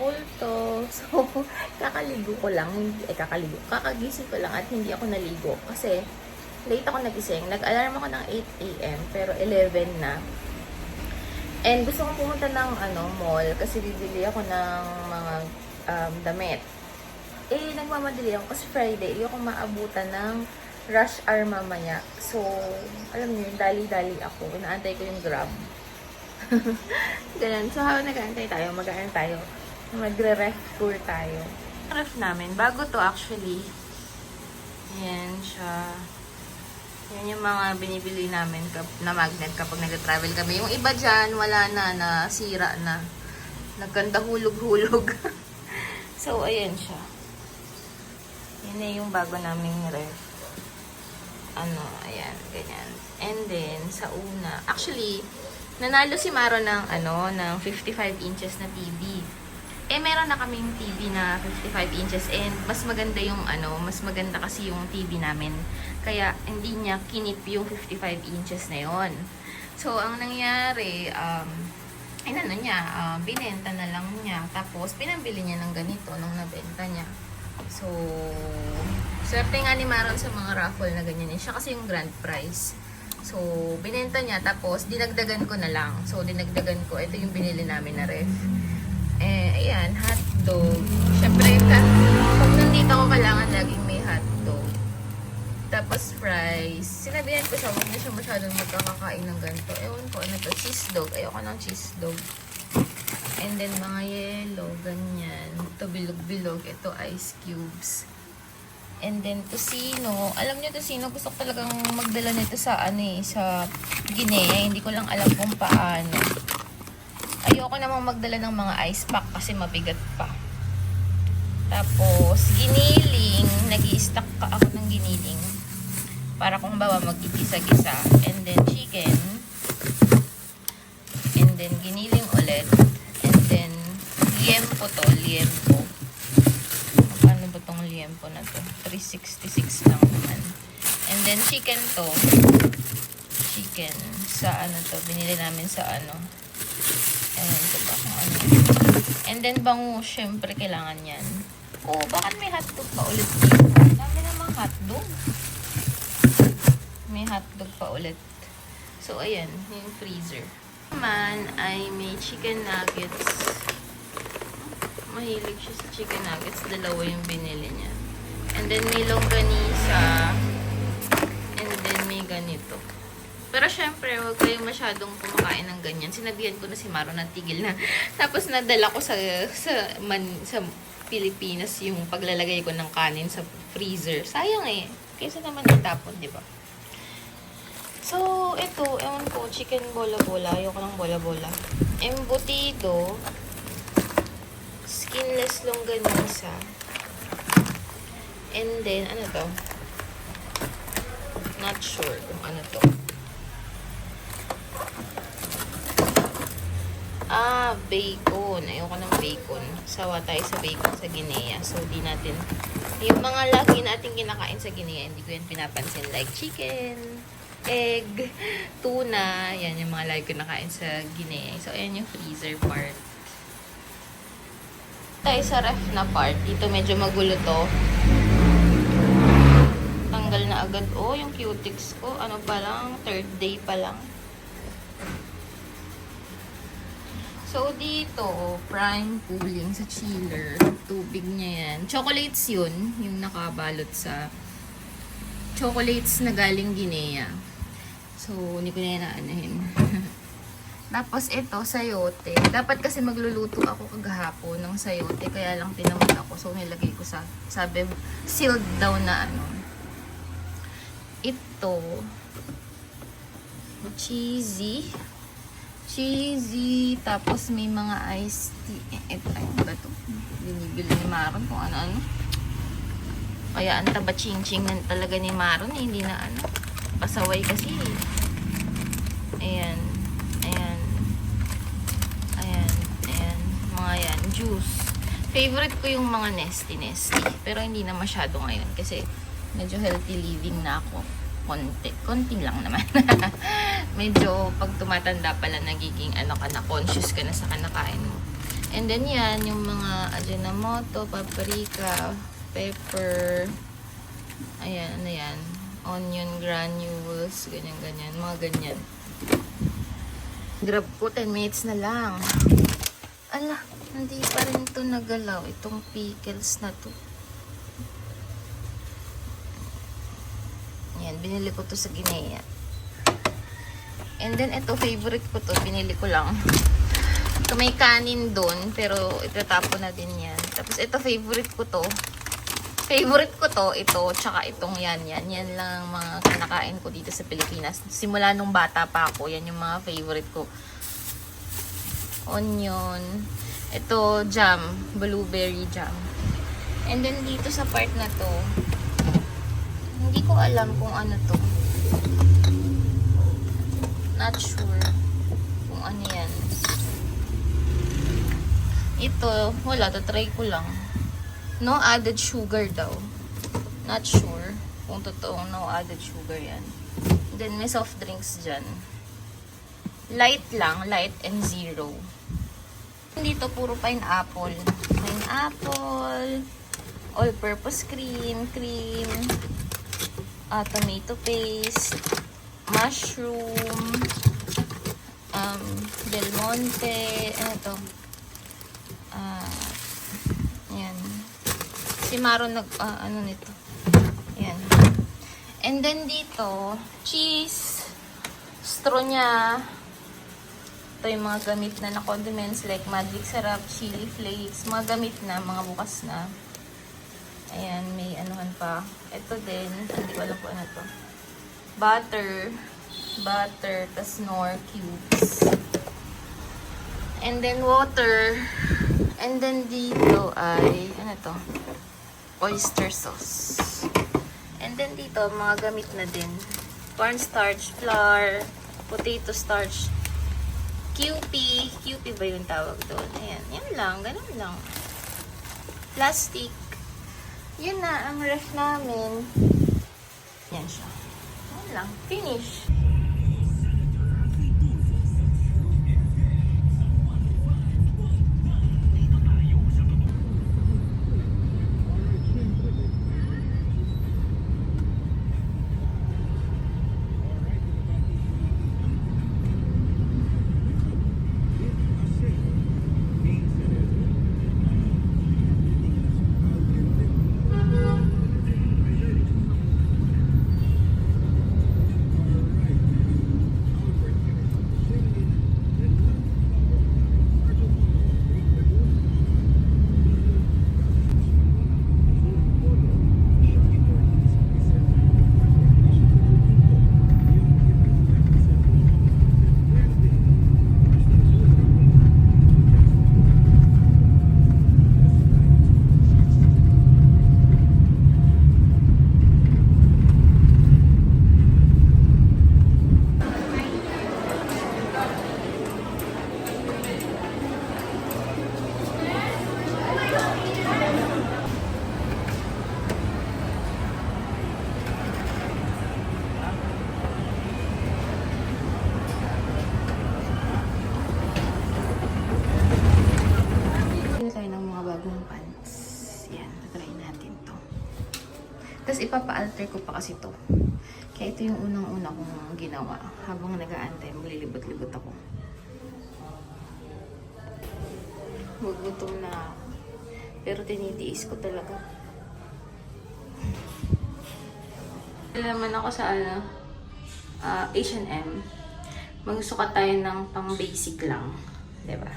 bulto. So, kakaligo ko lang. Kakagising ko lang at hindi ako naligo. Kasi, late ako nagising. Nag-alarm ako ng 8 a.m. pero 11 na. And gusto kong pumunta ng mall kasi bibili ako ng mga damit. Nagmamadali ako kasi Friday. Ayoko maabutan ng rush hour mamaya. So, alam niyo, dali-dali ako. Inaantay ko yung Grab. Ganun. So, habang nag-aantay tayo, mag-aantay tayo. Magre-ref tour tayo. Ref namin. Bago to actually. Ayan siya. Yan yung mga binibili namin na magnet kapag nag-travel kami. Yung iba dyan, wala na, nasira na. Nagkanda hulog-hulog. So, ayan siya. Yan na yung bago naming ref. Ayan, ganyan. And then, sa una, actually, nanalo si Maro ng 55 inches na TV. Meron na kaming TV na 55 inches and mas maganda yung mas maganda kasi yung TV namin. Kaya, hindi niya kinip yung 55 inches na yon. So, ang nangyari, binenta na lang niya. Tapos, pinambili niya ng ganito nung nabenta niya. So, swerte nga ni Maron sa mga raffle na ganyan. Siya kasi yung grand prize. So, binenta niya. Tapos, dinagdagan ko na lang. So, dinagdagan ko. Ito yung binili namin na ref. Ayan, hotdog. Siyempre, pag nandito ako, kailangan laging may hotdog. Tapos, fries. Sinabihan ko siya, huwag na siya masyadong magkakakain ng ganito. Ewan ko, ano to? Cheese dog. Ayoko ng cheese dog. And then, mga yellow, ganyan. Ito, bilog-bilog. Ito, ice cubes. And then, tocino. Alam niyo, tocino, gusto ko talagang magdala nito sa, sa Guinea. Hindi ko lang alam kung paano. Ayoko namang magdala ng mga ice pack kasi mabigat pa. Tapos, giniling. Nag-i-stock ako ng giniling. Para kung bawa mag-igisa-gisa. And then, chicken. And then, giniling ulit. And then, liempo to. Liempo. Paano ba tong liempo na to? 366 lang naman. And then, chicken to. Chicken. Sa to? Binili namin sa Ayan ko ba kung ano. And then, bangus. Syempre, kailangan yan. Bakit may hotdog pa ulit dito? Dami namang hotdog. May hotdog pa ulit. So, ayan. Yung freezer. Naman ay may chicken nuggets. Mahilig siya sa chicken nuggets. Dalawa yung binili niya. And then, may longganisa. And then, may ganito. Pero syempre, huwag kayong masyadong kumakain ng ganyan. Sinabihan ko na si Maro na tigil na. Tapos nadala ko sa Pilipinas yung paglalagay ko ng kanin sa freezer. Sayang kaysa naman itapon, di ba? So, ito, ewan ko, chicken bola-bola. Ayoko ng bola-bola. Embutido. Skinless longganisa. And then, ano to? Not sure kung ano to. Bacon. Ayoko ng bacon. Sawa tayo sa bacon sa Guinea. So, di natin, yung mga lagi natin kinakain sa Guinea, hindi ko yan pinapansin. Like chicken, egg, tuna. Yan yung mga lagi ko nakain sa Guinea. So, ayan yung freezer part. Tayo sa ref na part. Dito medyo magulo to. Tanggal na agad. Yung cutics ko. Ano pa lang? 3rd day pa lang. So, dito, prime cooling sa chiller. Tubig niya yan. Chocolates yun. Yung nakabalot sa chocolates na galing Guinea. So, hindi ko na yan naanahin. Tapos, ito, sayote. Dapat kasi magluluto ako kagahapon ng sayote. Kaya lang tinamad ako. So, nilagay ko sabi, sealed daw na Ito, cheesy. Tapos may mga iced tea. Ito, ayun ba ito? Binibili ni Maron kung ano-ano. Kaya ang taba-ching-ching talaga ni Maron. Hindi na pasaway kasi. Ayan. Mga yan. Juice. Favorite ko yung mga nesty. Pero hindi na masyado ngayon kasi medyo healthy living na ako. Konti lang naman. Medyo pag tumatanda pala nagiging ka na, conscious ka na sa kanakain mo. And then yan, yung mga Ajinomoto, paprika, pepper, ayan, ano yan, onion granules, ganyan-ganyan, mga ganyan. Grab ko, 10 minutes na lang. Ala, hindi pa rin ito nagalaw, itong pickles na to. Yan, binili ko to sa Guinea. And then, ito, favorite ko to, binili ko lang. Ito may kanin doon, pero itatapo na din yan. Tapos, ito, favorite ko to. Favorite ko to, ito, tsaka itong yan. Yan lang ang mga kinakain ko dito sa Pilipinas. Simula nung bata pa ako, yan yung mga favorite ko. Onion. Ito, jam. Blueberry jam. And then, dito sa part na to, hindi ko alam kung ano to. Not sure kung ano yan. Ito, wala. Tatry ko lang. No added sugar daw. Not sure kung totoong no added sugar yan. Then, may soft drinks dyan. Light lang. Light and zero. Dito, puro pineapple. Pineapple. All-purpose cream. Tomato paste. Mushroom. Del Monte. Ano to? Yan. Si Maro ano nito. Yan. And then dito, cheese. Straw niya. Ito yung mga gamit na condiments like magic sarap, chili flakes. Mga gamit na, mga bukas na. Ayan, may anuhan pa. Ito din, hindi ko alam po ano to. Butter, tas Knorr cubes. And then water. And then dito ay, ano to? Oyster sauce. And then dito, mga gamit na din. Cornstarch, flour, potato starch, QP. QP ba yung tawag doon? Ayan, yan lang, ganun lang. Plastic. Yun na, ang ref namin. Yan siya. Yan lang. Finish. Tapos ipapa-alter ko pa kasi to. Kaya ito yung unang-una kong ginawa. Habang nag-aantay, malilibot-libot ako. Gugutom na ako. Pero tinitiis ko talaga. Naman ako sa H&M. Magsukat tayo ng pang-basic lang. Diba?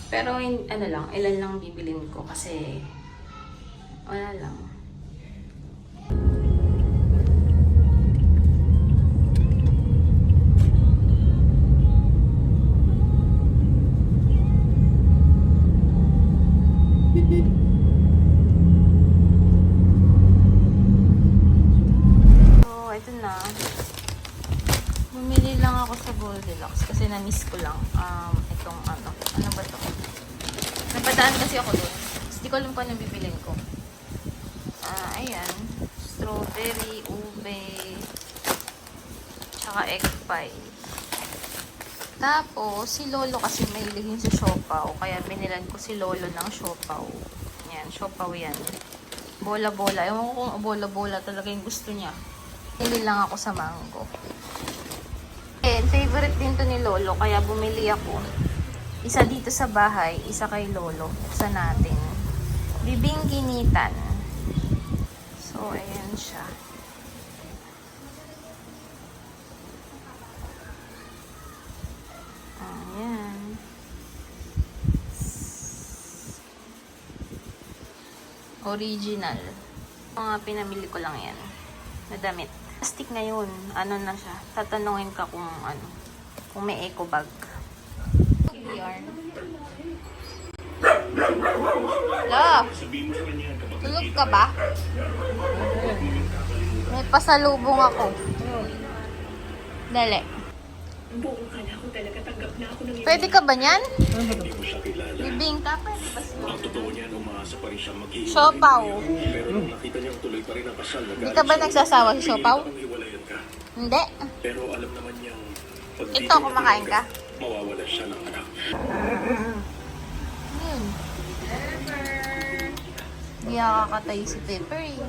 Pero ano lang, ilan lang bibilin ko kasi wala lang. So, ito na. Bumili lang ako sa Goldilocks kasi na-miss ko lang itong ano ba to? Napadaan kasi ako doon. Hindi ko alam kung anong bibilin ko. Ayan. Strawberry, ube, tsaka egg pie. Tapos, si Lolo kasi mahilig yun sa siopaw. Kaya binilan ko si Lolo ng siopaw. Yan, siopaw yan. Bola-bola. Ewan ko kung bola-bola talaga yung gusto niya. Pili lang ako sa mango. And favorite din to ni Lolo. Kaya bumili ako. Isa dito sa bahay, isa kay Lolo. Buksan natin. Bibing ginitan. So, ayan siya. Ayan. Original. Mga pinamili ko lang yan. Na damit. Plastic na yun. Ano na siya. Tatanungin ka kung ano. Kung may eco bag. Yarn. Love! Tulog ka ba? May pasalubong ako. Dali. Pwede ka ba niyan? Bibing ka? Pwede ba siya? Siopaw. Hindi ka ba nagsasawa sa siopaw? Hindi. Ito, kumakain ka? Mawawala siya ng anak. Yun. Hindi nakakatay si Pepper eh.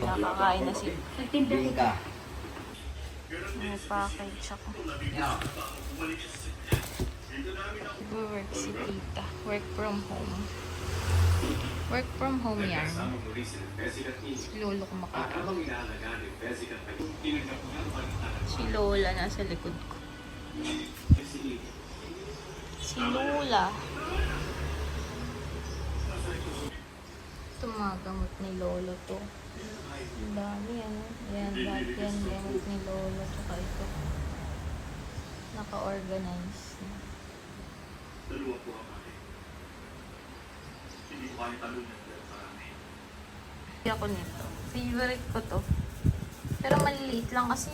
Nakakain na si Bingka. may package ako. Work si tita. Work from home. Work from home yan. Si Lolo kumakain. Si Lola nasa likod ko. Si Lola. Ito mga gamot ni Lolo to. Ang dami yan. Yan, lahat yan. Gamot ni Lolo. Tsaka ito. Naka-organize na. Hindi ako nito. Favorite ko to. Pero maliliit lang kasi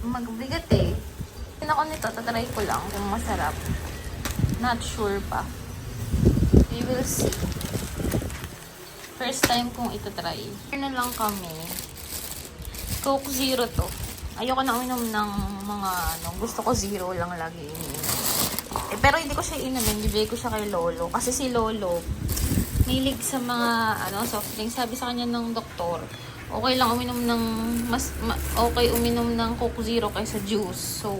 magbigat eh. Hindi ako nito. Tatry ko lang kung masarap. Not sure pa. We will see. First time kong ito try. Here na lang kami. Coke Zero to. Ayoko na uminom ng mga ano. Gusto ko zero lang lagi ininom. Eh, pero hindi ko siya inumin. Bibigay ko siya kay Lolo. Kasi si Lolo, mahilig sa mga soft drinks. Sabi sa kanya ng doktor, okay lang uminom ng okay uminom ng Coke Zero kaysa juice. So,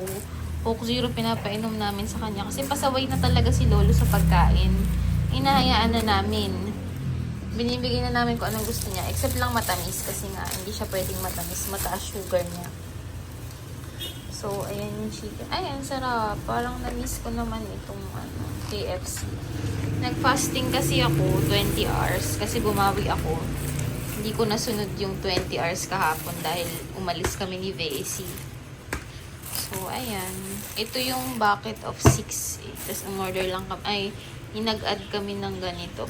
Coke Zero pinapainom namin sa kanya. Kasi pasaway na talaga si Lolo sa pagkain. Hinahayaan na namin. Binibigay na namin kung anong gusto niya. Except lang matamis. Kasi nga, hindi siya pwedeng matamis. Mataas sugar niya. So, ayan yung chicken. Ayan, sarap. Parang na-miss ko naman itong KFC. Nag-fasting kasi ako 20 hours. Kasi bumawi ako. Hindi ko nasunod yung 20 hours kahapon dahil umalis kami ni VAC. So, ayan. Ito yung bucket of 6. Eh. Tapos, umorder lang kami. Ay, inag-add kami ng ganito.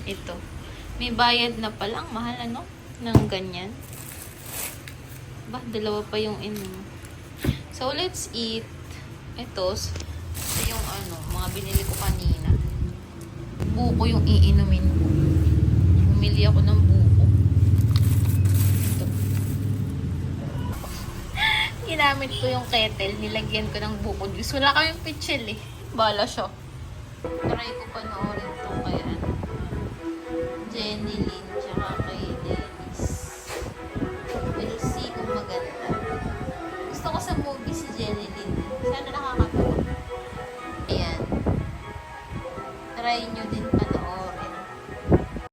Ito. May bayad na palang. Mahal ng ganyan. Ba, dalawa pa yung So, let's eat. Ito yung mga binili ko kanina. Buko yung iinumin ko. Bumili ako ng buko. Ito. Ginamit ko yung kettle. Nilagyan ko ng buko juice. Wala kaming pitchel eh. Bala siya. Try ko panoorin ito kay Jenny Lynn tsaka kay Dennis. We'll see kung maganda. Gusto ko sa movie si Jenny Lynn. Sana nakakatawa. Ayan. Try nyo din